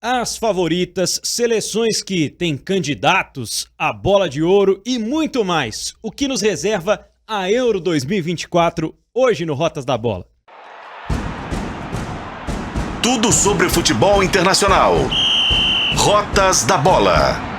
As favoritas, seleções que têm candidatos, a bola de ouro e muito mais. O que nos reserva a Euro 2024 hoje no Rotas da Bola. Tudo sobre futebol internacional. Rotas da Bola.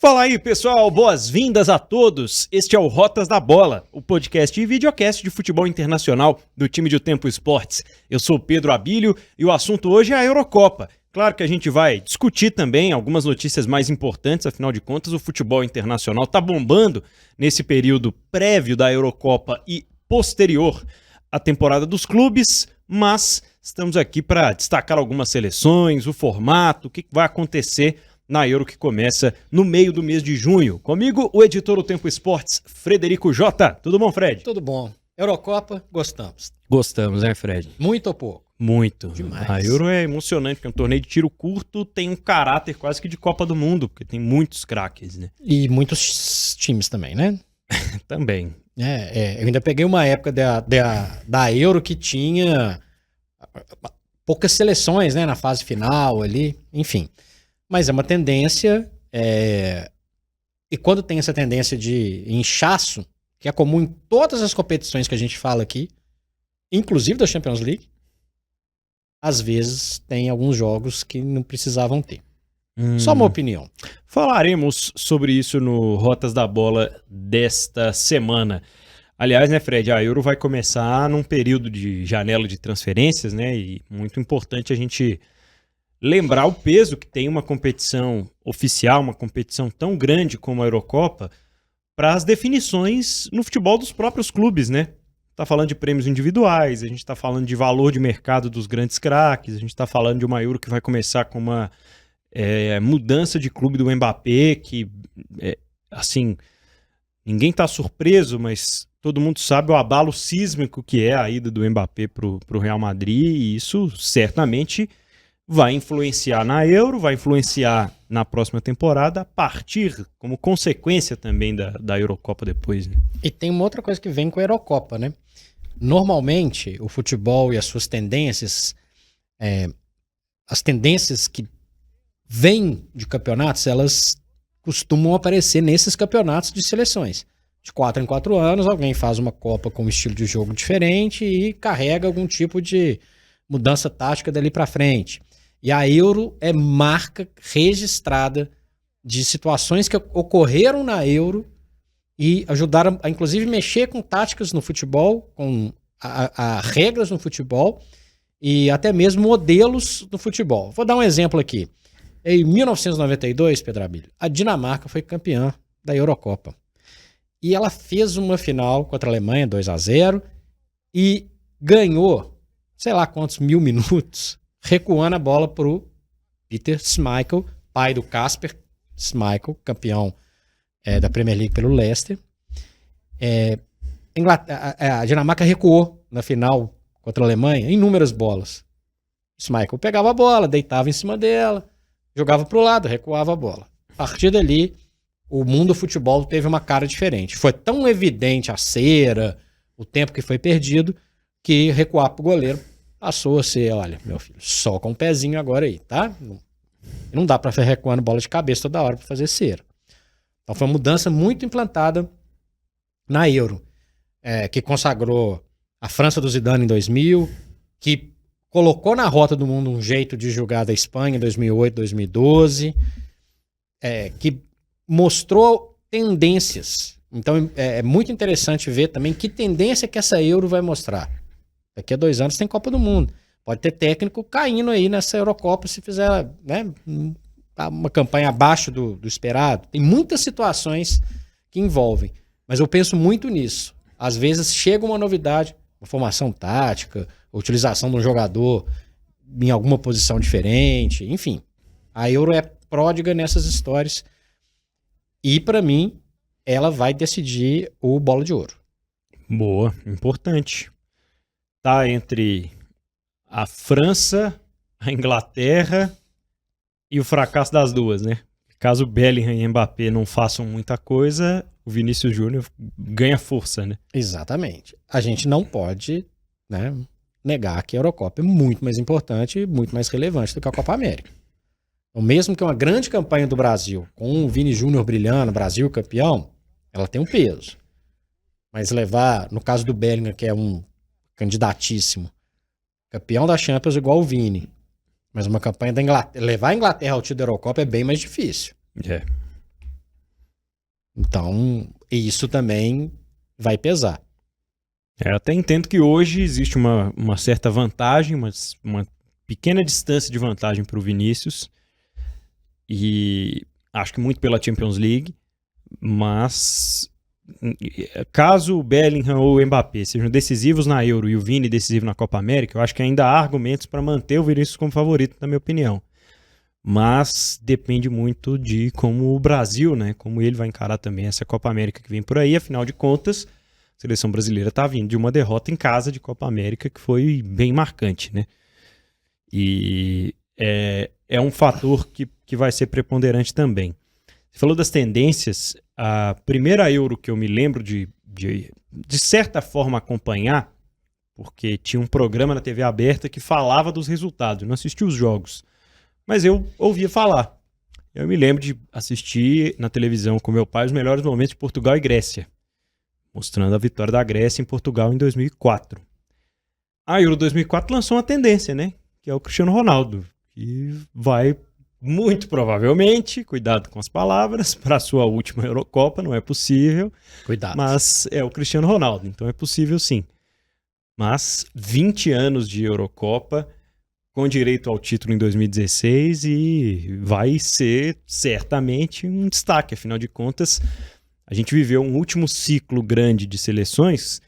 Fala aí, pessoal, boas-vindas a todos. Este é o Rotas da Bola, o podcast e videocast de futebol internacional do time de O Tempo Esportes. Eu sou o Pedro Abílio e o assunto hoje é a Eurocopa. Claro que a gente vai discutir também algumas notícias mais importantes, afinal de contas o futebol internacional está bombando nesse período prévio da Eurocopa e posterior à temporada dos clubes, mas estamos aqui para destacar algumas seleções, o formato, o que vai acontecer na Euro que começa no meio do mês de junho. Comigo, o editor do Tempo Esportes, Frederico Jota. Tudo bom, Fred? Tudo bom. Eurocopa, gostamos. Gostamos, né, Fred? Muito ou pouco? Muito. Demais. A Euro é emocionante, porque é um torneio de tiro curto, tem um caráter quase que de Copa do Mundo, porque tem muitos craques, né? E muitos times também, né? Também. Eu ainda peguei uma época da Euro que tinha poucas seleções, né, na fase final ali, enfim. Mas é uma tendência, e quando tem essa tendência de inchaço, que é comum em todas as competições que a gente fala aqui, inclusive da Champions League, às vezes tem alguns jogos que não precisavam ter. Só uma opinião. Falaremos sobre isso no Rotas da Bola desta semana. Aliás, né, Fred, a Euro vai começar num período de janela de transferências, né, e muito importante a gente lembrar o peso que tem uma competição oficial, uma competição tão grande como a Eurocopa, para as definições no futebol dos próprios clubes, né? Tá falando de prêmios individuais, a gente tá falando de valor de mercado dos grandes craques, a gente tá falando de uma Euro que vai começar com uma mudança de clube do Mbappé, que, assim, ninguém tá surpreso, mas todo mundo sabe o abalo sísmico que é a ida do Mbappé pro Real Madrid, e isso certamente vai influenciar na Euro, vai influenciar na próxima temporada, a partir, como consequência também da Eurocopa depois, né? E tem uma outra coisa que vem com a Eurocopa, né? Normalmente, o futebol e as suas tendências, as tendências que vêm de campeonatos, elas costumam aparecer nesses campeonatos de seleções. De 4 em 4 anos, alguém faz uma Copa com um estilo de jogo diferente e carrega algum tipo de mudança tática dali para frente. E a Euro é marca registrada de situações que ocorreram na Euro e ajudaram a, inclusive, mexer com táticas no futebol, com a regras no futebol e até mesmo modelos no futebol. Vou dar um exemplo aqui. Em 1992, Pedro Abílio, a Dinamarca foi campeã da Eurocopa. E ela fez uma final contra a Alemanha, 2-0, e ganhou, sei lá quantos mil minutos, recuando a bola para o Peter Schmeichel, pai do Kasper Schmeichel, campeão da Premier League pelo Leicester. A Dinamarca recuou na final contra a Alemanha inúmeras bolas. Schmeichel pegava a bola, deitava em cima dela, jogava para o lado, recuava a bola. A partir dali, o mundo do futebol teve uma cara diferente. Foi tão evidente a cera, o tempo que foi perdido, que recuar para o goleiro passou a ser, olha, meu filho, só com o pezinho agora aí, tá? Não dá pra ficar recuando bola de cabeça toda hora pra fazer cera. Então foi uma mudança muito implantada na Euro, que consagrou a França do Zidane em 2000, que colocou na rota do mundo um jeito de jogar da Espanha em 2008, 2012, que mostrou tendências. Então é muito interessante ver também que tendência que essa Euro vai mostrar. Daqui a 2 anos tem Copa do Mundo. Pode ter técnico caindo aí nessa Eurocopa se fizer, né, uma campanha abaixo do esperado. Tem muitas situações que envolvem. Mas eu penso muito nisso. Às vezes chega uma novidade, uma formação tática, a utilização de um jogador em alguma posição diferente. Enfim, a Euro é pródiga nessas histórias. E, para mim, ela vai decidir o Bola de Ouro. Boa, importante. Tá entre a França, a Inglaterra e o fracasso das duas, né? Caso Bellingham e Mbappé não façam muita coisa, o Vinícius Júnior ganha força, né? Exatamente. A gente não pode, né, negar que a Eurocopa é muito mais importante e muito mais relevante do que a Copa América. Então, mesmo que uma grande campanha do Brasil, com o Vini Júnior brilhando, Brasil campeão, ela tem um peso. Mas levar, no caso do Bellingham, que é um candidatíssimo, campeão da Champions igual o Vini, mas uma campanha da Inglaterra, levar a Inglaterra ao título da Eurocopa é bem mais difícil. É. Então, isso também vai pesar. Eu até entendo que hoje existe uma certa vantagem, uma pequena distância de vantagem para o Vinícius, e acho que muito pela Champions League, mas caso o Bellingham ou o Mbappé sejam decisivos na Euro e o Vini decisivo na Copa América, eu acho que ainda há argumentos para manter o Vinícius como favorito, na minha opinião. Mas depende muito de como o Brasil, né, como ele vai encarar também essa Copa América que vem por aí. Afinal de contas, a seleção brasileira está vindo de uma derrota em casa de Copa América que foi bem marcante, né? E é um fator que vai ser preponderante também. Você falou das tendências. A primeira Euro que eu me lembro de certa forma acompanhar, porque tinha um programa na TV aberta que falava dos resultados, eu não assistia os jogos, mas eu ouvia falar. Eu me lembro de assistir na televisão com meu pai os melhores momentos de Portugal e Grécia, mostrando a vitória da Grécia em Portugal em 2004. A Euro 2004 lançou uma tendência, né? Que é o Cristiano Ronaldo, que vai muito provavelmente, cuidado com as palavras, para a sua última Eurocopa, não é possível. Cuidado. Mas é o Cristiano Ronaldo, então é possível sim. Mas 20 anos de Eurocopa, com direito ao título em 2016, e vai ser certamente um destaque. Afinal de contas, a gente viveu um último ciclo grande de seleções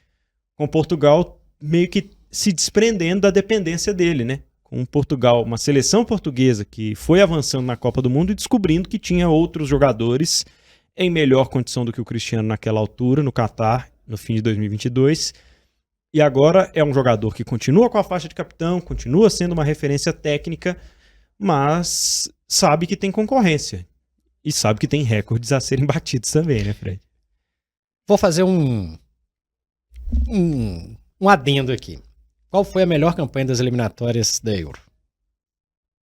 com Portugal meio que se desprendendo da dependência dele, né? Com Portugal, uma seleção portuguesa que foi avançando na Copa do Mundo e descobrindo que tinha outros jogadores em melhor condição do que o Cristiano naquela altura, no Catar, no fim de 2022. E agora é um jogador que continua com a faixa de capitão, continua sendo uma referência técnica, mas sabe que tem concorrência. E sabe que tem recordes a serem batidos também, né, Fred? Vou fazer um adendo aqui. Qual foi a melhor campanha das eliminatórias da Euro?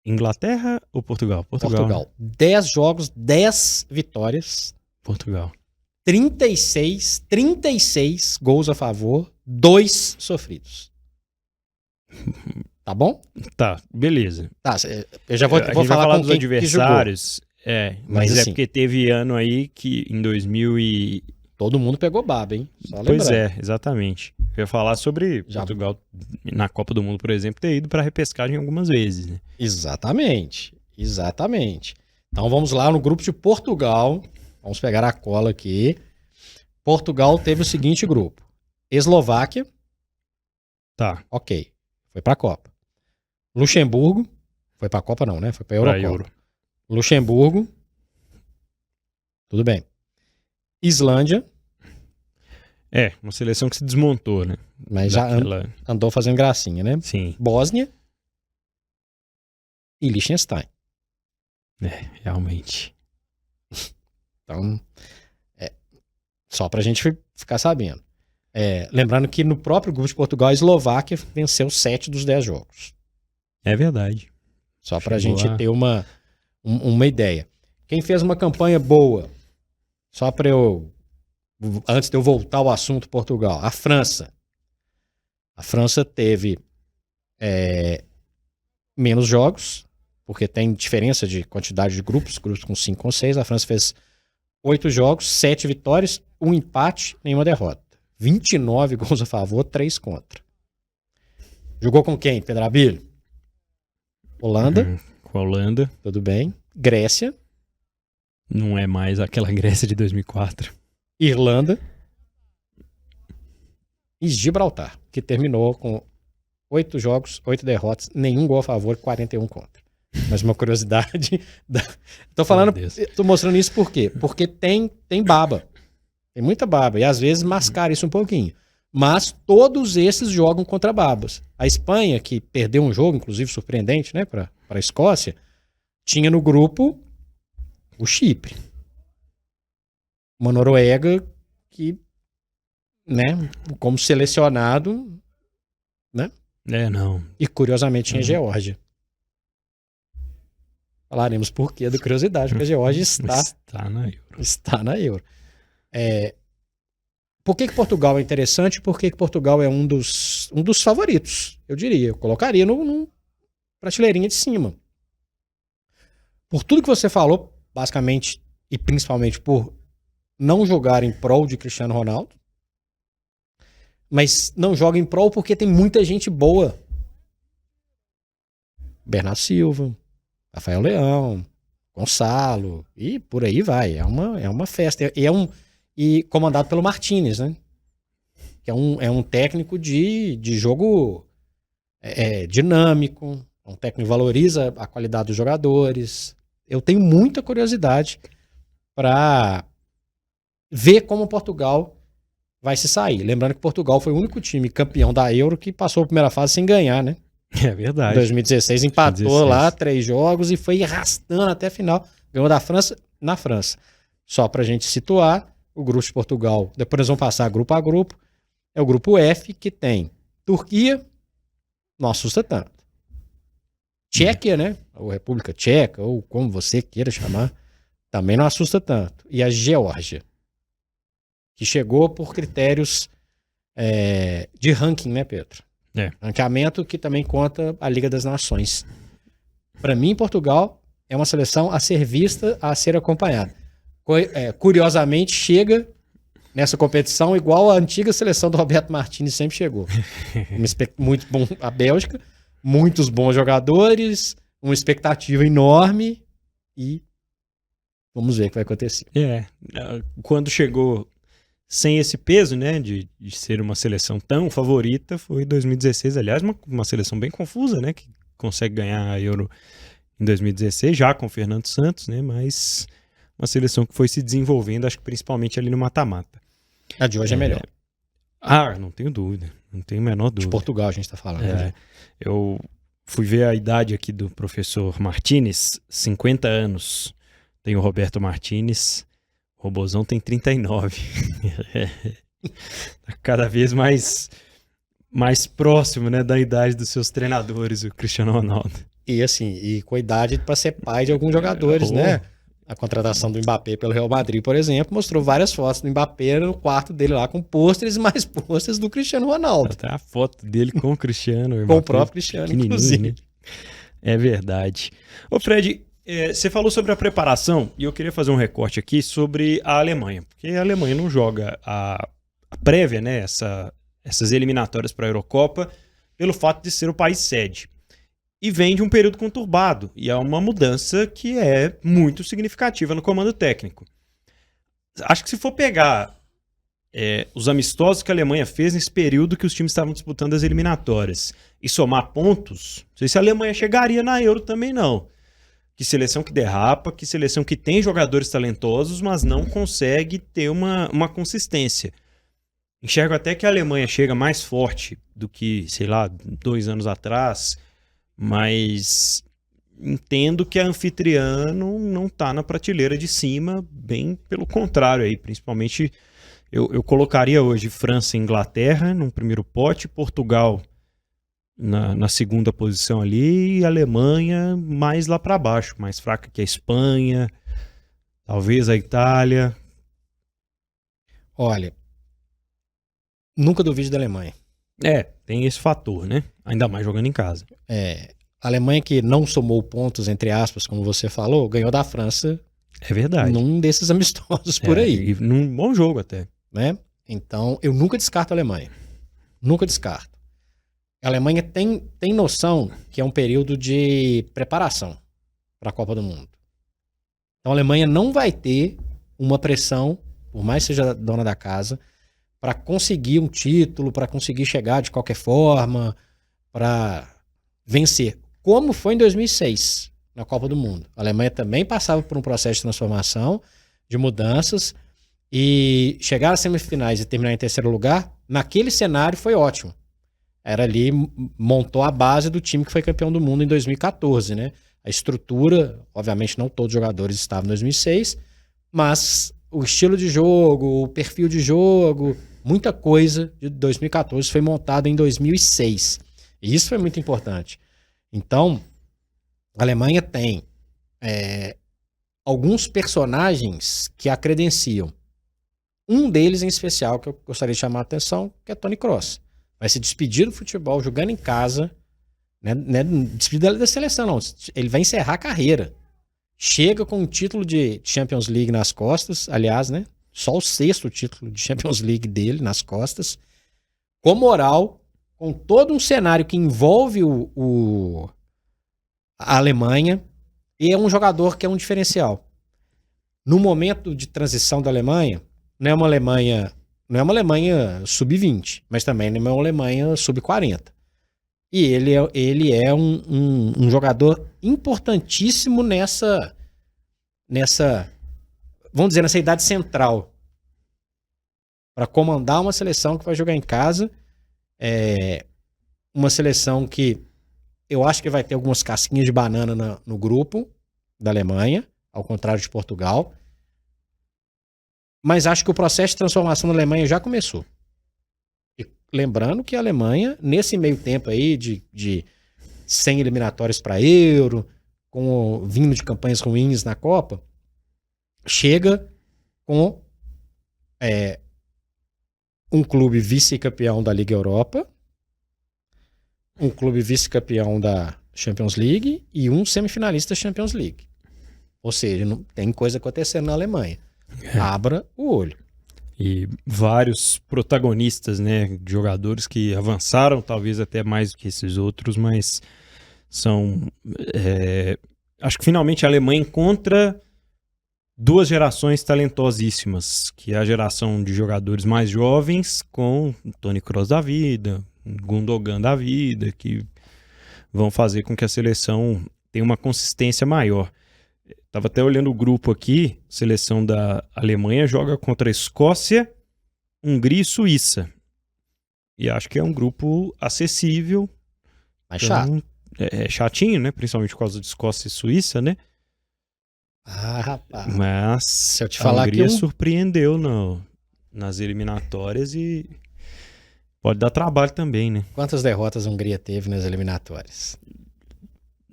Inglaterra ou Portugal? Portugal. 10 jogos, 10 vitórias. Portugal. 36 gols a favor, 2 sofridos. Tá bom? Tá, beleza. Tá, eu já vou vou falar com dos quem adversários. Mas assim, é porque teve ano aí que em 2000 e... Todo mundo pegou baba, hein? Só Pois lembrando. Exatamente. Eu ia falar sobre Portugal na Copa do Mundo, por exemplo, ter ido para repescagem algumas vezes, né? Exatamente. Então vamos lá no grupo de Portugal. Vamos pegar a cola aqui. Portugal teve o seguinte grupo. Eslováquia. Tá. Ok. Foi pra Copa. Luxemburgo. Foi pra Copa não, né? Foi pra Eurocopa. Euro. Luxemburgo. Tudo bem. Islândia. Uma seleção que se desmontou, né? Mas já andou fazendo gracinha, né? Sim. Bósnia. E Liechtenstein. Realmente. Então, só pra gente ficar sabendo. Lembrando que no próprio grupo de Portugal, a Eslováquia venceu 7 dos 10 jogos. É verdade. Só pra gente ter uma ideia. Quem fez uma campanha boa, só pra antes de eu voltar ao assunto Portugal, a França. A França teve menos jogos, porque tem diferença de quantidade de grupos com 5 ou 6. A França fez 8 jogos, 7 vitórias, 1 empate, nenhuma derrota. 29 gols a favor, 3 contra. Jogou com quem, Pedrabilho? Holanda. Com a Holanda. Tudo bem. Grécia. Não é mais aquela Grécia de 2004. Irlanda. E Gibraltar, que terminou com 8 jogos, 8 derrotas, nenhum gol a favor, 41 contra. Mas uma curiosidade. Tô mostrando isso por quê? Porque tem baba. Tem muita baba. E às vezes mascara isso um pouquinho. Mas todos esses jogam contra babas. A Espanha, que perdeu um jogo, inclusive surpreendente, né, para a Escócia, tinha no grupo o Chipre. Uma Noruega que, né, como selecionado, né? Não. E curiosamente tinha Geórgia. Falaremos por quê da curiosidade, porque a Geórgia está na Euro. Por que Portugal é interessante? Porque Portugal é um dos favoritos, eu diria. Eu colocaria no prateleirinha de cima. Por tudo que você falou, basicamente, e principalmente por não jogar em prol de Cristiano Ronaldo, mas não joga em prol porque tem muita gente boa. Bernardo Silva, Rafael Leão, Gonçalo, e por aí vai. É uma festa. E comandado pelo Martínez, né? Que é um técnico de jogo dinâmico, um técnico que valoriza a qualidade dos jogadores. Eu tenho muita curiosidade para ver como Portugal vai se sair. Lembrando que Portugal foi o único time campeão da Euro que passou a primeira fase sem ganhar, né? É verdade. Em 2016 empatou 2016. lá 3 jogos e foi arrastando até a final. Ganhou da França na França. Só pra gente situar, o grupo de Portugal, depois nós vamos passar grupo a grupo, é o grupo F, que tem Turquia, não assusta tanto. Tchequia, né? Ou República Tcheca, ou como você queira chamar, também não assusta tanto. E a Geórgia, que chegou por critérios de ranking, né, Pedro? Ranqueamento que também conta a Liga das Nações. Para mim, Portugal é uma seleção a ser vista, a ser acompanhada. Curiosamente, chega nessa competição igual a antiga seleção do Roberto Martínez sempre chegou. Muito bom a Bélgica, muitos bons jogadores, uma expectativa enorme e vamos ver o que vai acontecer. Quando chegou sem esse peso, né, de ser uma seleção tão favorita, foi 2016, aliás, uma seleção bem confusa, né, que consegue ganhar a Euro em 2016, já com o Fernando Santos, né, mas uma seleção que foi se desenvolvendo, acho que principalmente ali no mata-mata. A de hoje é melhor. Não tenho dúvida, não tenho a menor dúvida. De Portugal a gente está falando. Né? Eu fui ver a idade aqui do professor Martínez, 50 anos. Tem o Roberto Martínez, o Robozão tem 39. Cada vez mais próximo, né, da idade dos seus treinadores, o Cristiano Ronaldo. E assim, com a idade para ser pai de alguns jogadores, né? A contratação do Mbappé pelo Real Madrid, por exemplo, mostrou várias fotos do Mbappé no quarto dele lá, com pôsteres e mais pôsteres do Cristiano Ronaldo. Até a foto dele com o Cristiano. Com o próprio Cristiano, inclusive. Né? É verdade. Ô Fred, você falou sobre a preparação e eu queria fazer um recorte aqui sobre a Alemanha. Porque a Alemanha não joga a prévia, né, essas eliminatórias para a Eurocopa, pelo fato de ser o país sede. E vem de um período conturbado. E é uma mudança que é muito significativa no comando técnico. Acho que se for pegar os amistosos que a Alemanha fez nesse período que os times estavam disputando as eliminatórias e somar pontos, não sei se a Alemanha chegaria na Euro também não. Que seleção que derrapa, que seleção que tem jogadores talentosos, mas não consegue ter uma consistência. Enxergo até que a Alemanha chega mais forte do que, sei lá, 2 anos atrás, mas entendo que a anfitriã não está na prateleira de cima, bem pelo contrário aí, principalmente eu colocaria hoje França e Inglaterra no primeiro pote, Portugal na segunda posição ali e Alemanha mais lá para baixo, mais fraca que a Espanha, talvez a Itália. Olha, nunca duvide da Alemanha. Tem esse fator, né? Ainda mais jogando em casa. A Alemanha que não somou pontos, entre aspas, como você falou, ganhou da França. É verdade. Num desses amistosos por aí. E num bom jogo até. Né? Então, eu nunca descarto a Alemanha. Nunca descarto. A Alemanha tem noção que é um período de preparação para a Copa do Mundo. Então, a Alemanha não vai ter uma pressão, por mais que seja dona da casa, para conseguir um título, para conseguir chegar de qualquer forma, para vencer. Como foi em 2006, na Copa do Mundo. A Alemanha também passava por um processo de transformação, de mudanças, e chegar às semifinais e terminar em terceiro lugar, naquele cenário foi ótimo. Era ali, montou a base do time que foi campeão do mundo em 2014, né? A estrutura, obviamente não todos os jogadores estavam em 2006, mas o estilo de jogo, o perfil de jogo, muita coisa de 2014 foi montada em 2006. E isso foi muito importante. Então, a Alemanha tem alguns personagens que a credenciam. Um deles em especial, que eu gostaria de chamar a atenção, que é Toni Kroos. Vai se despedir do futebol jogando em casa, né, despedir da seleção, não. Ele vai encerrar a carreira. Chega com um título de Champions League nas costas, aliás, né? Só o 6º título de Champions League dele nas costas, com moral, com todo um cenário que envolve a Alemanha, e é um jogador que é um diferencial. No momento de transição da Alemanha, não é uma Alemanha sub-20, mas também não é uma Alemanha sub-40. E ele é um jogador importantíssimo nessa, vamos dizer, nessa idade central, para comandar uma seleção que vai jogar em casa. Uma seleção que eu acho que vai ter algumas casquinhas de banana no grupo da Alemanha, ao contrário de Portugal. Mas acho que o processo de transformação da Alemanha já começou. E lembrando que a Alemanha, nesse meio tempo aí de 100 eliminatórias para Euro, vindo de campanhas ruins na Copa, chega com um clube vice-campeão da Liga Europa, um clube vice-campeão da Champions League e um semifinalista da Champions League. Ou seja, não tem coisa acontecendo na Alemanha. Abra o olho. E vários protagonistas, né, de jogadores que avançaram, talvez até mais do que esses outros, mas são... acho que finalmente a Alemanha encontra duas gerações talentosíssimas, que é a geração de jogadores mais jovens, com Toni Kroos da vida, Gundogan da vida, que vão fazer com que a seleção tenha uma consistência maior. Estava até olhando o grupo aqui, a seleção da Alemanha joga contra a Escócia, Hungria e Suíça. E acho que é um grupo acessível. Mas chato. É chatinho, né? Principalmente por causa de Escócia e Suíça, né? Ah, rapaz. Mas se eu te a falar Hungria que surpreendeu nas eliminatórias e pode dar trabalho também, né? Quantas derrotas a Hungria teve nas eliminatórias?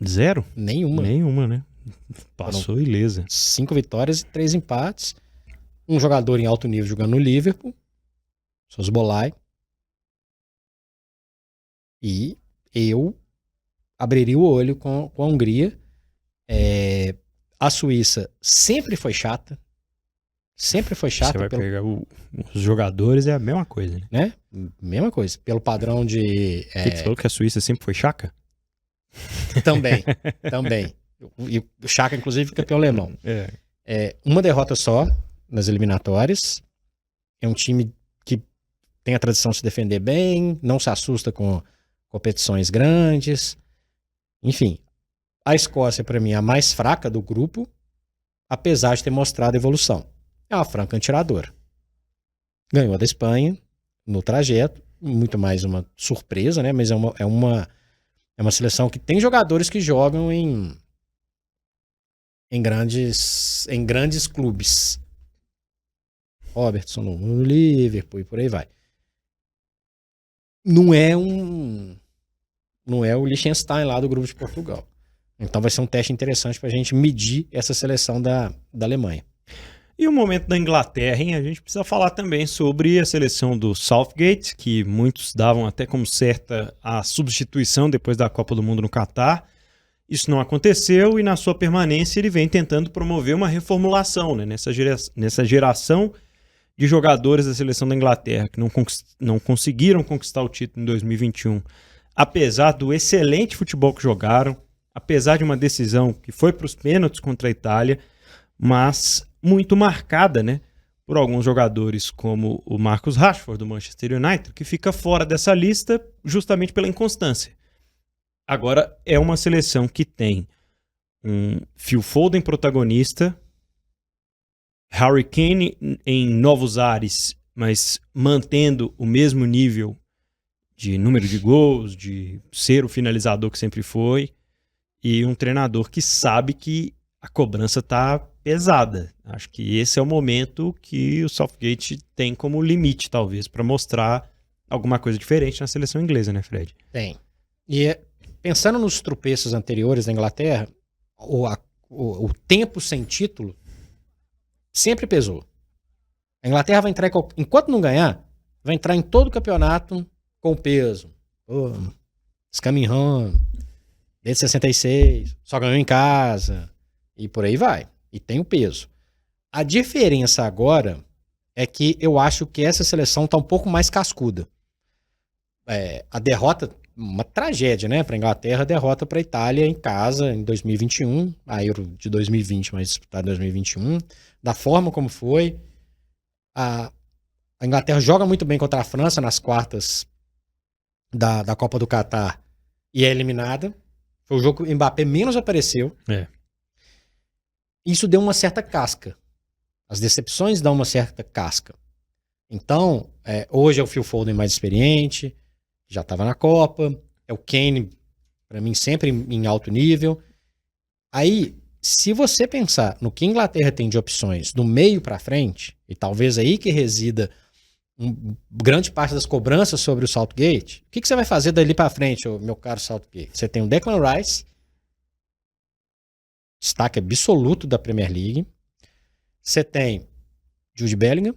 0? Nenhuma. Nenhuma, né? Passou ilesa. 5 vitórias e 3 empates. Um jogador em alto nível jogando no Liverpool, Szoboszlai. E eu abriria o olho com a Hungria. A Suíça sempre foi chata. Sempre foi chata. Você vai pegar os jogadores, é a mesma coisa, né? Mesma coisa. Pelo padrão de... Você falou que a Suíça sempre foi chaca? Também. E o Chaka, inclusive, campeão alemão. Uma derrota só nas eliminatórias. É um time que tem a tradição de se defender bem, não se assusta com competições grandes. Enfim, a Escócia, para mim, é a mais fraca do grupo, apesar de ter mostrado evolução. É uma franca atiradora. Ganhou da Espanha no trajeto, muito mais uma surpresa, né? Mas é uma seleção que tem jogadores que jogam em grandes clubes. Robertson no Liverpool e por aí vai. Não é o Liechtenstein lá do grupo de Portugal. Então vai ser um teste interessante para a gente medir essa seleção da Alemanha. E o momento da Inglaterra, hein? A gente precisa falar também sobre a seleção do Southgate, que muitos davam até como certa a substituição depois da Copa do Mundo no Catar. Isso não aconteceu e na sua permanência ele vem tentando promover uma reformulação, né? Nessa geração de jogadores da seleção da Inglaterra que não conseguiram conquistar o título em 2021, apesar do excelente futebol que jogaram, apesar de uma decisão que foi para os pênaltis contra a Itália, mas muito marcada, né, por alguns jogadores como o Marcus Rashford do Manchester United, que fica fora dessa lista justamente pela inconstância. Agora é uma seleção que tem um Phil Foden protagonista, Harry Kane em novos ares, mas mantendo o mesmo nível de número de gols, de ser o finalizador que sempre foi, e um treinador que sabe que a cobrança está pesada. Acho que esse é o momento que o Southgate tem como limite, talvez, para mostrar alguma coisa diferente na seleção inglesa, né, Fred? Tem. Pensando nos tropeços anteriores da Inglaterra, o tempo sem título sempre pesou. A Inglaterra vai entrar, enquanto não ganhar, vai entrar em todo o campeonato com peso. Escaminhando, desde 66, só ganhou em casa, e por aí vai. E tem o peso. A diferença agora é que eu acho que essa seleção está um pouco mais cascuda. A derrota, uma tragédia, né? Para a Inglaterra, a derrota para a Itália em casa em 2021, a Euro de 2020, mas disputada em 2021, da forma como foi. A Inglaterra joga muito bem contra a França nas quartas da Copa do Catar e é eliminada. Foi o jogo que o Mbappé menos apareceu. Isso deu uma certa casca. As decepções dão uma certa casca. Então, hoje é o Phil Foden mais experiente, já estava na Copa. É o Kane, para mim, sempre em alto nível. Aí, se você pensar no que a Inglaterra tem de opções do meio para frente, e talvez aí que resida grande parte das cobranças sobre o Southgate, o que você vai fazer dali para frente, meu caro Southgate? Você tem o Declan Rice, destaque absoluto da Premier League. Você tem Jude Bellingham.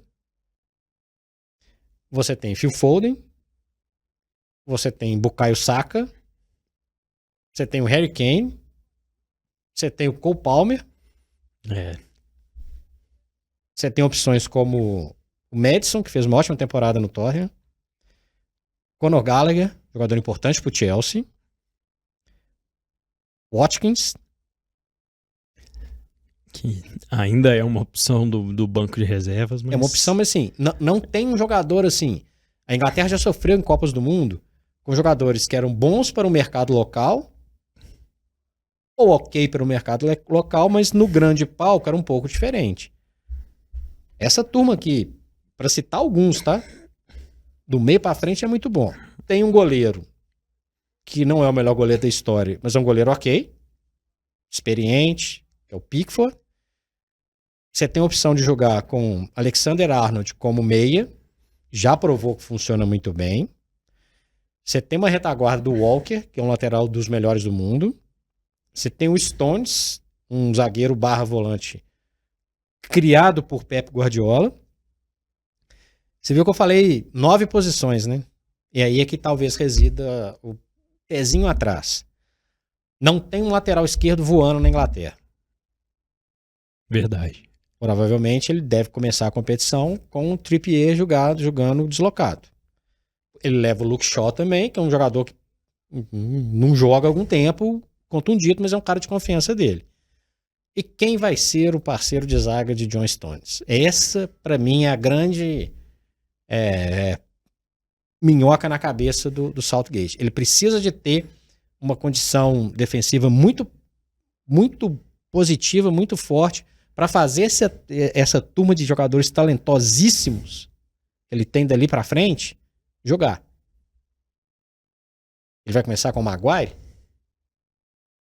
Você tem Phil Foden. Você tem Bukayo Saka. Você tem o Harry Kane. Você tem o Cole Palmer. Você tem opções como o Maddison, que fez uma ótima temporada no Tottenham. Conor Gallagher, jogador importante pro Chelsea. Watkins. Que ainda é uma opção do banco de reservas. Mas... É uma opção, mas assim, não tem um jogador assim. A Inglaterra já sofreu em Copas do Mundo com jogadores que eram bons para o mercado local ou ok para o mercado local, mas no grande palco era um pouco diferente. Essa turma aqui, para citar alguns, tá? Do meio para frente é muito bom. Tem um goleiro que não é o melhor goleiro da história, mas é um goleiro ok, experiente, que é o Pickford. Você tem a opção de jogar com Alexander-Arnold como meia, já provou que funciona muito bem. Você tem uma retaguarda do Walker, que é um lateral dos melhores do mundo. Você tem o Stones, um zagueiro /volante criado por Pep Guardiola. Você viu que eu falei 9 posições, né? E aí é que talvez resida o pezinho atrás. Não tem um lateral esquerdo voando na Inglaterra. Verdade. Provavelmente ele deve começar a competição com o Trippier jogando deslocado. Ele leva o Luke Shaw também, que é um jogador que não joga há algum tempo, contundido, mas é um cara de confiança dele. E quem vai ser o parceiro de zaga de John Stones? Essa, para mim, é a grande minhoca na cabeça do Southgate. Ele precisa de ter uma condição defensiva muito, muito positiva, muito forte, para fazer essa turma de jogadores talentosíssimos que ele tem dali para frente jogar. Ele vai começar com o Maguire?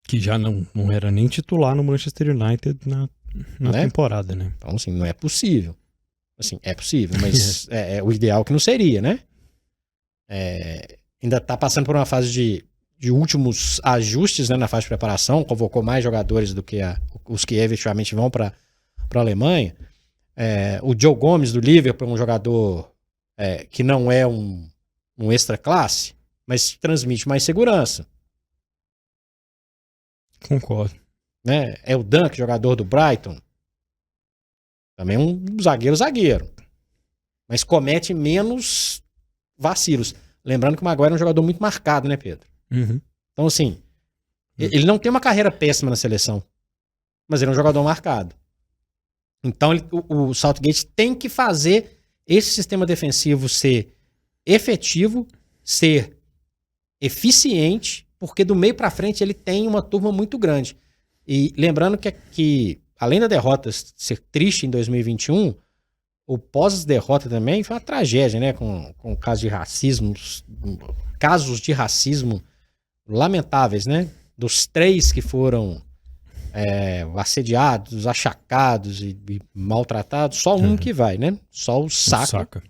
Que já não era nem titular no Manchester United na temporada, né? Então, assim, não é possível. Assim, é possível, mas é o ideal que não seria, né? Ainda tá passando por uma fase de últimos ajustes, né, na fase de preparação, convocou mais jogadores do que os que efetivamente vão para a Alemanha. O Joe Gomes do Liverpool é um jogador que não é um extra classe, mas transmite mais segurança. Concordo. Né? É o Dunk, jogador do Brighton. Também um zagueiro. Mas comete menos vacilos. Lembrando que o Maguire é um jogador muito marcado, né, Pedro? Uhum. Então, assim, ele não tem uma carreira péssima na seleção, mas ele é um jogador marcado. Então, o Southgate tem que fazer esse sistema defensivo ser efetivo, ser eficiente, porque do meio para frente ele tem uma turma muito grande. E lembrando que além da derrota ser triste em 2021, o pós-derrota também foi uma tragédia, né? Com casos de racismo lamentáveis, né? Dos 3 que foram assediados, achacados e maltratados, só um que vai, né? Só o Saka.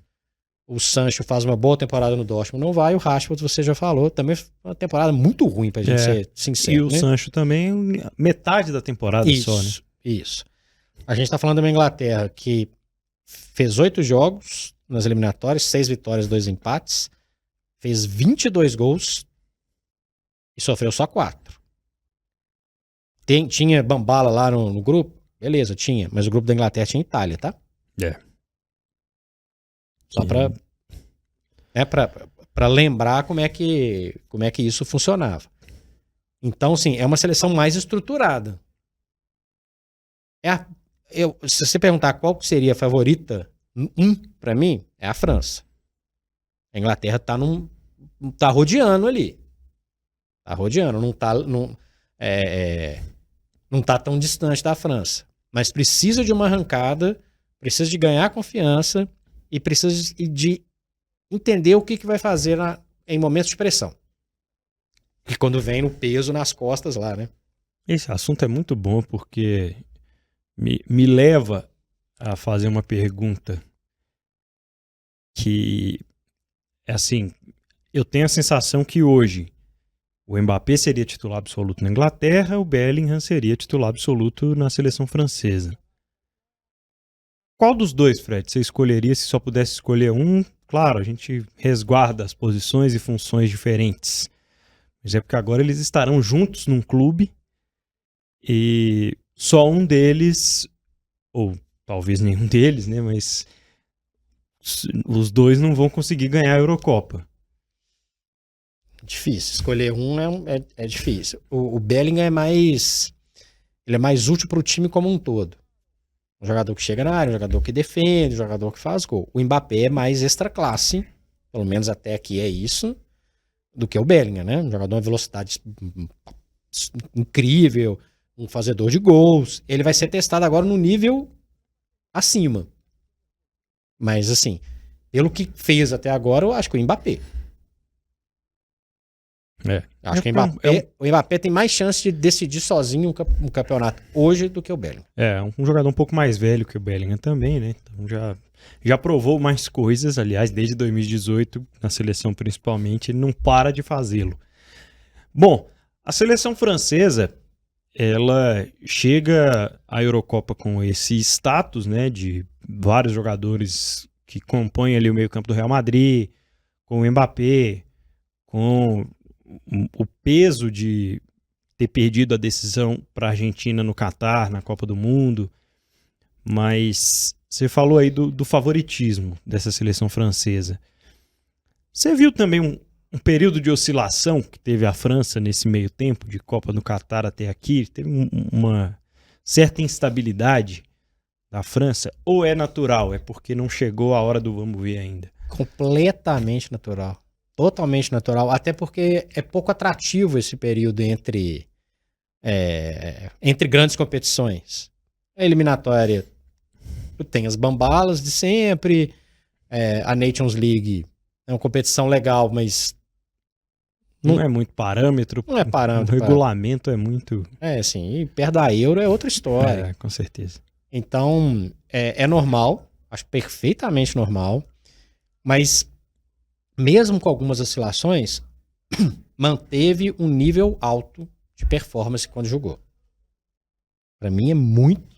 o Sancho faz uma boa temporada no Dortmund, não vai. O Rashford, você já falou, também foi uma temporada muito ruim, pra gente ser sincero. E o Sancho também, metade da temporada só, né? Isso. A gente tá falando da Inglaterra, que fez 8 jogos nas eliminatórias, 6 vitórias, 2 empates, fez 22 gols e sofreu só 4. Tinha bambala lá no grupo? Beleza, tinha. Mas o grupo da Inglaterra tinha Itália, tá? Só pra lembrar como é que isso funcionava. Então, sim, é uma seleção mais estruturada. Se você perguntar qual seria a favorita, pra mim, é a França. A Inglaterra tá rodeando ali. Tá rodeando, não tá tão distante da França. Mas precisa de uma arrancada, precisa de ganhar confiança e precisa de entender o que vai fazer em momentos de pressão. E quando vem no peso nas costas lá, né? Esse assunto é muito bom porque me leva a fazer uma pergunta que, assim, eu tenho a sensação que hoje o Mbappé seria titular absoluto na Inglaterra, o Bellingham seria titular absoluto na seleção francesa. Qual dos dois, Fred, você escolheria se só pudesse escolher um? Claro, a gente resguarda as posições e funções diferentes. Mas é porque agora eles estarão juntos num clube e só um deles, ou talvez nenhum deles, né? Mas os dois não vão conseguir ganhar a Eurocopa. Difícil. Escolher um é difícil. O Bellingham ele é mais útil para o time como um todo. Um jogador que chega na área, um jogador que defende, um jogador que faz gol. O Mbappé é mais extra classe, pelo menos até aqui é isso, do que o Bellingham, né? Um jogador de velocidade incrível, um fazedor de gols. Ele vai ser testado agora no nível acima. Mas, assim, pelo que fez até agora, eu acho que o Mbappé. Acho que o Mbappé tem mais chance de decidir sozinho um campeonato hoje do que o Bellingham. É, um jogador um pouco mais velho que o Bellingham também, né? Então já provou mais coisas, aliás, desde 2018, na seleção principalmente, ele não para de fazê-lo. Bom, a seleção francesa, ela chega à Eurocopa com esse status, né, de vários jogadores que compõem ali o meio-campo do Real Madrid, com o Mbappé, com o peso de ter perdido a decisão para a Argentina no Catar, na Copa do Mundo. Mas você falou aí do favoritismo dessa seleção francesa. Você viu também um período de oscilação que teve a França nesse meio tempo, de Copa no Catar até aqui? Teve uma certa instabilidade da França? Ou é natural? É porque não chegou a hora do vamos ver ainda? Completamente natural. Totalmente natural. Até porque é pouco atrativo esse período entre grandes competições. A eliminatória tem as bambalas de sempre. A Nations League é uma competição legal, mas não é muito parâmetro. Não é parâmetro. O regulamento é muito... sim. E perto da Euro é outra história. Com certeza. Então, é normal. Acho perfeitamente normal. Mas, mesmo com algumas oscilações, manteve um nível alto de performance quando jogou. Para mim é muito...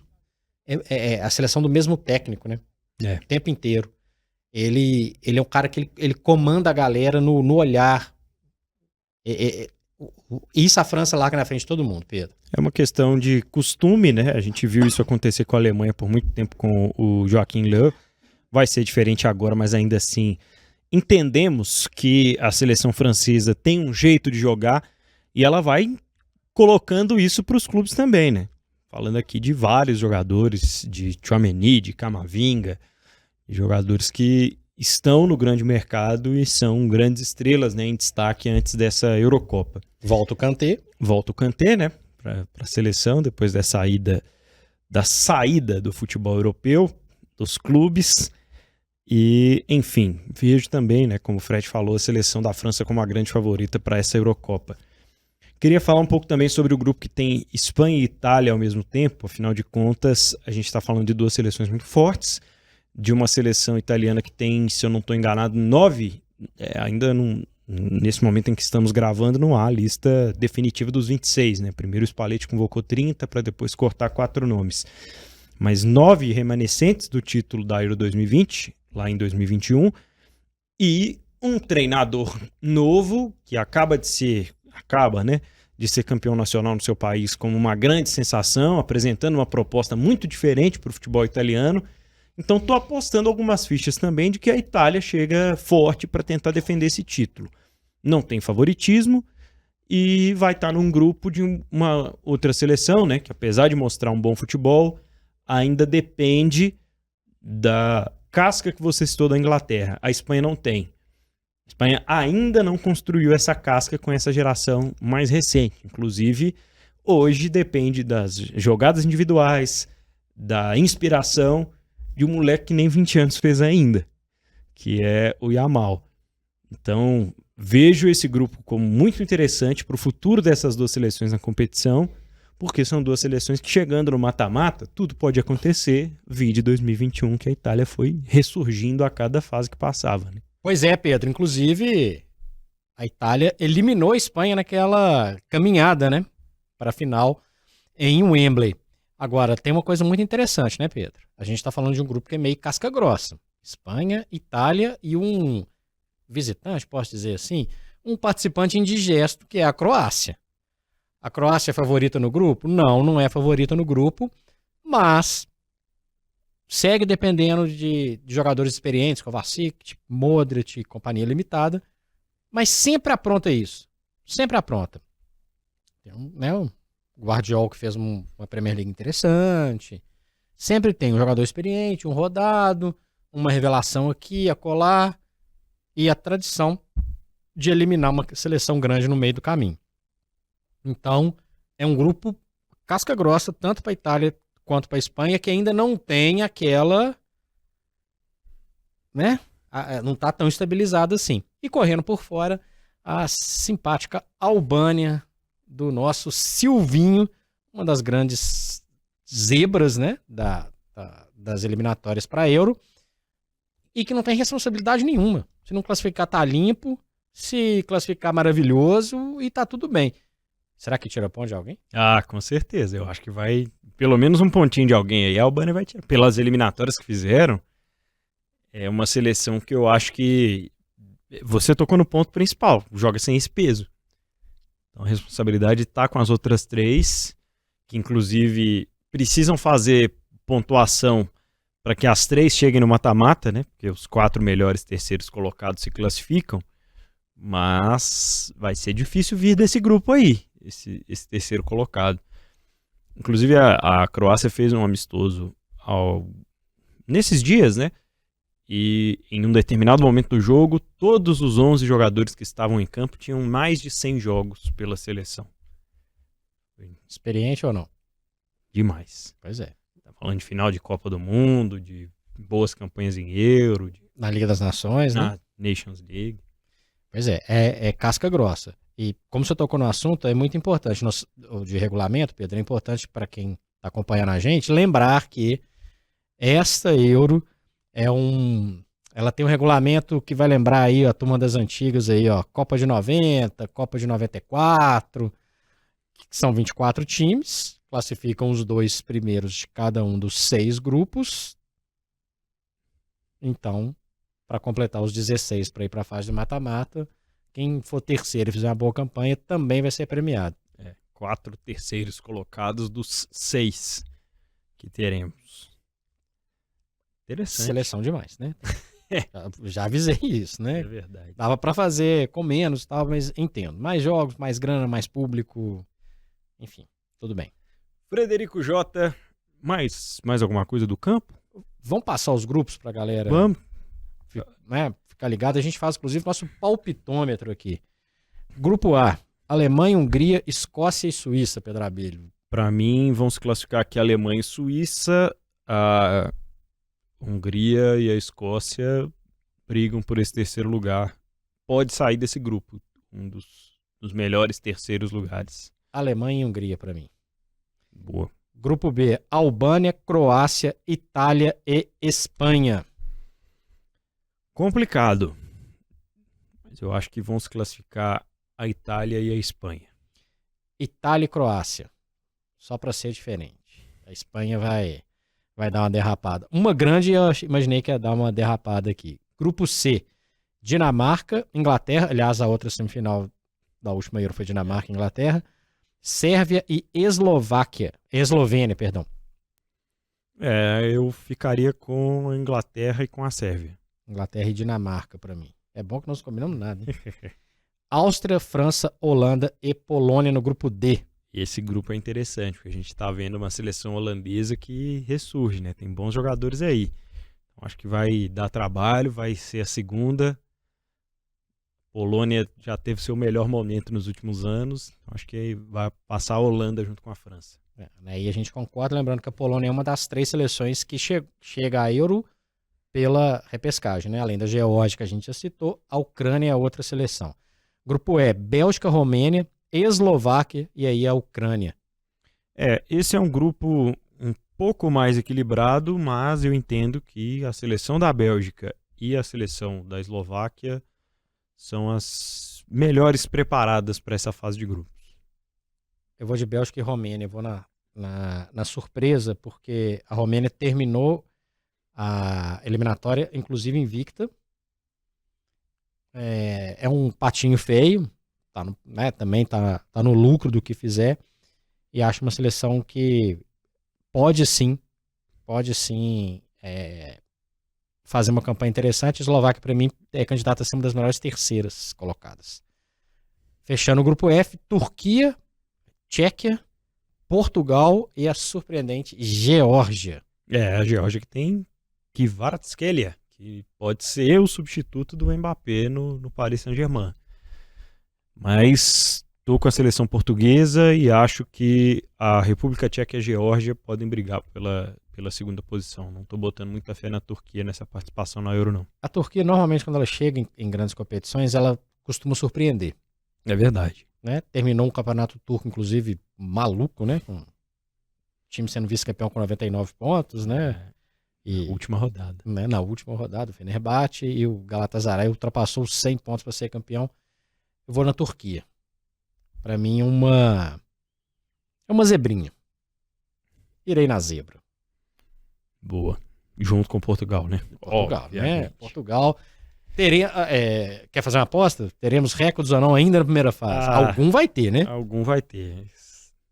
É a seleção do mesmo técnico, né? O tempo inteiro. Ele é um cara que ele comanda a galera no olhar. Isso a França larga na frente de todo mundo, Pedro. É uma questão de costume, né? A gente viu isso acontecer com a Alemanha por muito tempo com o Joachim Löw. Vai ser diferente agora, mas ainda assim entendemos que a seleção francesa tem um jeito de jogar e ela vai colocando isso para os clubes também, né? Falando aqui de vários jogadores, de Tchouaméni, de Camavinga, jogadores que estão no grande mercado e são grandes estrelas, né, em destaque antes dessa Eurocopa. Volta o Kanté, né, para a seleção, depois da saída do futebol europeu, dos clubes. E, enfim, vejo também, né, como o Fred falou, a seleção da França como a grande favorita para essa Eurocopa. Queria falar um pouco também sobre o grupo que tem Espanha e Itália ao mesmo tempo. Afinal de contas, a gente está falando de duas seleções muito fortes, de uma seleção italiana que tem, se eu não estou enganado, 9, ainda não, nesse momento em que estamos gravando, não há a lista definitiva dos 26, né? Primeiro o Spalletti convocou 30 para depois cortar 4 nomes. Mas 9 remanescentes do título da Euro 2020, lá em 2021, e um treinador novo que acaba, né, de ser campeão nacional no seu país como uma grande sensação, apresentando uma proposta muito diferente para o futebol italiano. Então estou apostando algumas fichas também de que a Itália chega forte para tentar defender esse título. Não tem favoritismo e vai estar num grupo de uma outra seleção, né, que apesar de mostrar um bom futebol, ainda depende da casca que você citou da Inglaterra. A Espanha não tem. A Espanha ainda não construiu essa casca com essa geração mais recente. Inclusive, hoje depende das jogadas individuais, da inspiração de um moleque que nem 20 anos fez ainda, que é o Yamal. Então, vejo esse grupo como muito interessante para o futuro dessas duas seleções na competição, porque são duas seleções que, chegando no mata-mata, tudo pode acontecer. Vide 2021, que a Itália foi ressurgindo a cada fase que passava, né? Pois é, Pedro. Inclusive, a Itália eliminou a Espanha naquela caminhada, né, para a final em Wembley. Agora, tem uma coisa muito interessante, né, Pedro? A gente está falando de um grupo que é meio casca grossa. Espanha, Itália e um visitante, posso dizer assim, um participante indigesto, que é a Croácia. A Croácia é favorita no grupo? Não, não é favorita no grupo, mas segue dependendo de jogadores experientes, Kovacic, Modric, companhia limitada, mas sempre apronta isso. Sempre apronta. Tem o Guardiola que fez uma Premier League interessante. Sempre tem um jogador experiente, um rodado, uma revelação aqui, acolá, e a tradição de eliminar uma seleção grande no meio do caminho. Então, é um grupo casca grossa, tanto para a Itália quanto para a Espanha, que ainda não tem aquela, né? Não está tão estabilizada assim. E correndo por fora, a simpática Albânia do nosso Silvinho, uma das grandes zebras, né, das eliminatórias para a Euro, e que não tem responsabilidade nenhuma. Se não classificar, tá limpo. Se classificar, maravilhoso, e tá tudo bem. Será que tira ponto de alguém? Ah, com certeza. Eu acho que vai pelo menos um pontinho de alguém aí. A Albânia vai tirar. Pelas eliminatórias que fizeram, é uma seleção que eu acho que você tocou no ponto principal. Joga sem esse peso. Então a responsabilidade está com as outras 3, que inclusive precisam fazer pontuação para que as 3 cheguem no mata-mata, né? Porque os 4 melhores terceiros colocados se classificam. Mas vai ser difícil vir desse grupo aí, esse terceiro colocado. Inclusive a Croácia fez um amistoso nesses dias, né? E em um determinado momento do jogo, todos os 11 jogadores que estavam em campo tinham mais de 100 jogos pela seleção. Experiente ou não? Demais. Pois é. Tá falando de final de Copa do Mundo, de boas campanhas em Euro, na Liga das Nações, né? Na Nations League. Pois é casca grossa. E como você tocou no assunto, é muito importante, de regulamento, Pedro, é importante para quem está acompanhando a gente, lembrar que esta Euro ela tem um regulamento que vai lembrar aí a turma das antigas aí, ó, Copa de 90, Copa de 94, que são 24 times, classificam os 2 primeiros de cada um dos 6 grupos. Então, para completar os 16 para ir para a fase de mata-mata, quem for terceiro e fizer uma boa campanha também vai ser premiado. 4 terceiros colocados dos 6 que teremos. Interessante. Seleção demais, né? Já avisei isso, né? É verdade. Dava para fazer com menos e tal, mas entendo. Mais jogos, mais grana, mais público. Enfim, tudo bem. Frederico Jota, mais alguma coisa do campo? Vamos passar os grupos pra galera. Vamos. Ficar ligado. A gente faz, inclusive, nosso palpitômetro aqui. Grupo A, Alemanha, Hungria, Escócia e Suíça, Pedro Abelho. Para mim, vão se classificar aqui a Alemanha e Suíça. A Hungria e a Escócia brigam por esse terceiro lugar. Pode sair desse grupo, um dos melhores terceiros lugares. Alemanha e Hungria para mim. Boa. Grupo B, Albânia, Croácia, Itália e Espanha. Complicado. Mas eu acho que vão se classificar a Itália e a Espanha. Itália e Croácia. Só para ser diferente. A Espanha vai dar uma derrapada. Uma grande, eu imaginei que ia dar uma derrapada aqui. Grupo C, Dinamarca, Inglaterra. Aliás, a outra semifinal da última Euro foi Dinamarca e Inglaterra. Sérvia e Eslovênia, perdão. Eu ficaria com a Inglaterra e com a Sérvia. Inglaterra e Dinamarca para mim. É bom que nós não combinamos nada, hein? Áustria, França, Holanda e Polônia no grupo D. Esse grupo é interessante, porque a gente está vendo uma seleção holandesa que ressurge, né? Tem bons jogadores aí. Então, acho que vai dar trabalho, vai ser a segunda. Polônia já teve seu melhor momento nos últimos anos. Acho que vai passar a Holanda junto com a França. Aí a gente concorda, lembrando que a Polônia é uma das 3 seleções que chega à Euro pela repescagem, né? Além da Geórgia que a gente já citou, a Ucrânia é a outra seleção. Grupo E, Bélgica, Romênia, Eslováquia e aí a Ucrânia. Esse é um grupo um pouco mais equilibrado, mas eu entendo que a seleção da Bélgica e a seleção da Eslováquia são as melhores preparadas para essa fase de grupos. Eu vou de Bélgica e Romênia, eu vou na surpresa, porque a Romênia terminou a eliminatória, inclusive invicta. É um patinho feio, também tá no lucro do que fizer, e acho uma seleção que pode sim fazer uma campanha interessante. A Eslováquia, para mim, é candidata a ser uma das melhores terceiras colocadas. Fechando o grupo F, Turquia, Tchequia, Portugal e a surpreendente Geórgia. A Geórgia que tem Kvaratskhelia, que pode ser o substituto do Mbappé no Paris Saint-Germain. Mas estou com a seleção portuguesa e acho que a República Tcheca e a Geórgia podem brigar pela segunda posição. Não estou botando muita fé na Turquia nessa participação na Euro, não. A Turquia, normalmente, quando ela chega em grandes competições, ela costuma surpreender. É verdade. Né? Terminou um campeonato turco, inclusive, maluco, né? Com o time sendo vice-campeão com 99 pontos, né? E, última rodada. Né? Na última rodada, o Fenerbahçe e o Galatasaray ultrapassou os 100 pontos para ser campeão. Eu vou na Turquia. Para mim, é uma zebrinha. Irei na zebra. Boa. Junto com Portugal, né? Portugal, né? Portugal. Quer fazer uma aposta? Teremos recordes ou não ainda na primeira fase? Algum vai ter, né? Algum vai ter.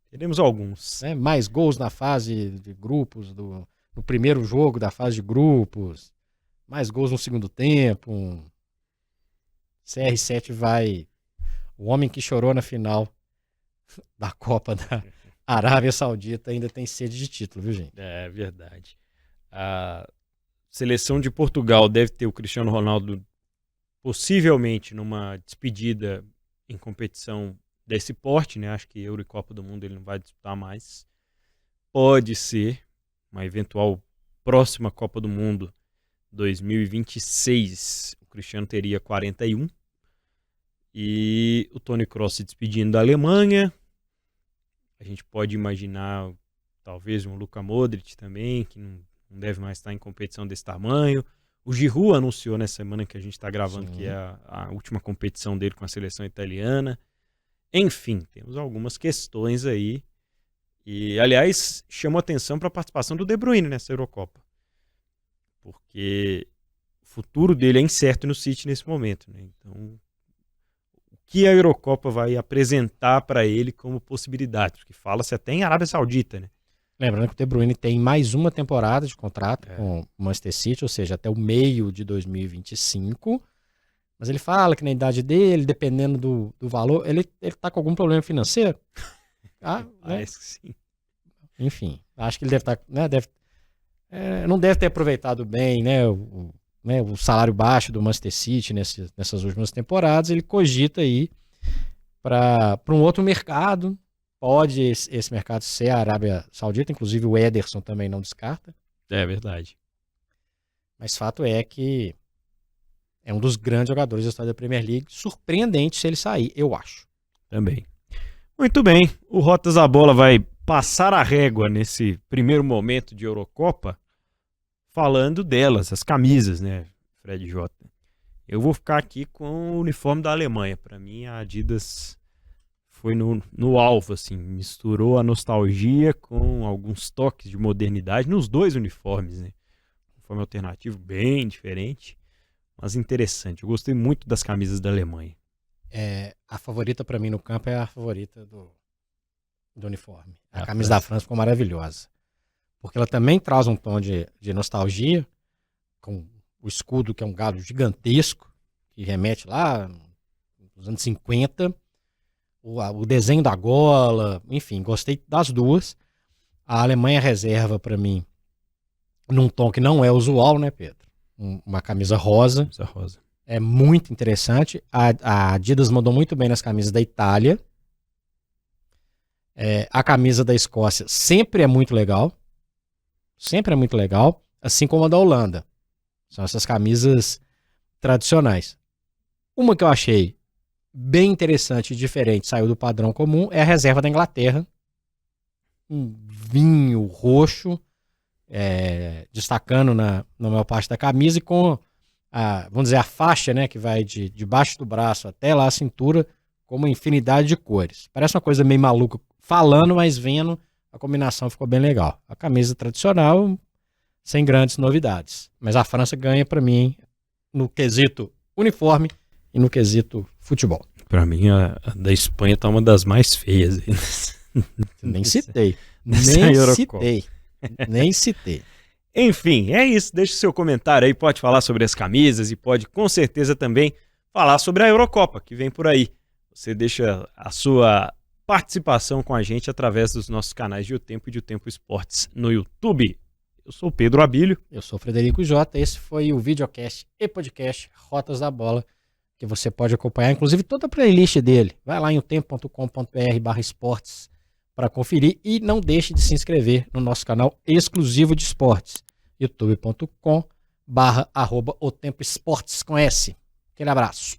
Teremos alguns. Mais gols na fase de grupos, no primeiro jogo da fase de grupos. Mais gols no segundo tempo. CR7 vai... O homem que chorou na final da Copa da Arábia Saudita ainda tem sede de título, viu, gente? É verdade. A seleção de Portugal deve ter o Cristiano Ronaldo possivelmente numa despedida em competição desse porte, né? Acho que Euro e Copa do Mundo ele não vai disputar mais. Pode ser uma eventual próxima Copa do Mundo 2026. O Cristiano teria 41. E o Toni Kroos se despedindo da Alemanha. A gente pode imaginar talvez um Luka Modric também, que não deve mais estar em competição desse tamanho. O Giroud anunciou nessa semana que a gente está gravando que é a última competição dele com a seleção italiana. Enfim, temos algumas questões aí. E, aliás, chamou atenção para a participação do De Bruyne nessa Eurocopa. Porque o futuro dele é incerto no City nesse momento, né? Então, o que a Eurocopa vai apresentar para ele como possibilidade? Porque fala-se até em Arábia Saudita, né? Lembrando que o De Bruyne tem mais uma temporada de contrato com o Manchester City, ou seja, até o meio de 2025. Mas ele fala que na idade dele, dependendo do valor, ele tá com algum problema financeiro. Né? Sim. Enfim, acho que ele deve estar... Né, não deve ter aproveitado bem, né, o salário baixo do Manchester City nessas últimas temporadas. Ele cogita aí para um outro mercado. Pode esse mercado ser a Arábia Saudita, inclusive o Ederson também não descarta. É verdade. Mas fato é que é um dos grandes jogadores da história da Premier League. Surpreendente se ele sair, eu acho. Também. Muito bem. O Rotas da Bola vai passar a régua nesse primeiro momento de Eurocopa falando delas, as camisas, né, Fred Jota? Eu vou ficar aqui com o uniforme da Alemanha. Para mim, a Adidas foi no alvo, assim, misturou a nostalgia com alguns toques de modernidade nos dois uniformes, né? Uniforme alternativo bem diferente, mas interessante. Eu gostei muito das camisas da Alemanha. A favorita para mim no campo é a favorita do uniforme. A camisa da França ficou maravilhosa. Porque ela também traz um tom de nostalgia, com o escudo, que é um galo gigantesco, que remete lá nos anos 50. O desenho da gola, enfim, gostei das duas. A Alemanha reserva para mim num tom que não é usual, né, Pedro? Uma camisa rosa. É muito interessante. A Adidas mandou muito bem nas camisas da Itália. A camisa da Escócia sempre é muito legal. Sempre é muito legal. Assim como a da Holanda. São essas camisas tradicionais. Uma que eu achei bem interessante e diferente, saiu do padrão comum, é a reserva da Inglaterra. Um vinho roxo, destacando na maior parte da camisa, e com vamos dizer, a faixa, né, que vai de baixo do braço até lá a cintura, com uma infinidade de cores. Parece uma coisa meio maluca falando, mas vendo, a combinação ficou bem legal. A camisa tradicional, sem grandes novidades. Mas a França ganha para mim no quesito uniforme e no quesito futebol. Para mim, a da Espanha tá uma das mais feias. Nem citei. Nem citei. Enfim, é isso. Deixe seu comentário aí, pode falar sobre as camisas e pode com certeza também falar sobre a Eurocopa que vem por aí. Você deixa a sua participação com a gente através dos nossos canais de O Tempo e de O Tempo Esportes no YouTube. Eu sou o Pedro Abílio. Eu sou o Frederico Jota. Esse foi o videocast e podcast Rotas da Bola, que você pode acompanhar, inclusive toda a playlist dele. Vai lá em otempo.com.br/esportes para conferir e não deixe de se inscrever no nosso canal exclusivo de esportes, youtube.com/@otempoesportes com S. Aquele abraço.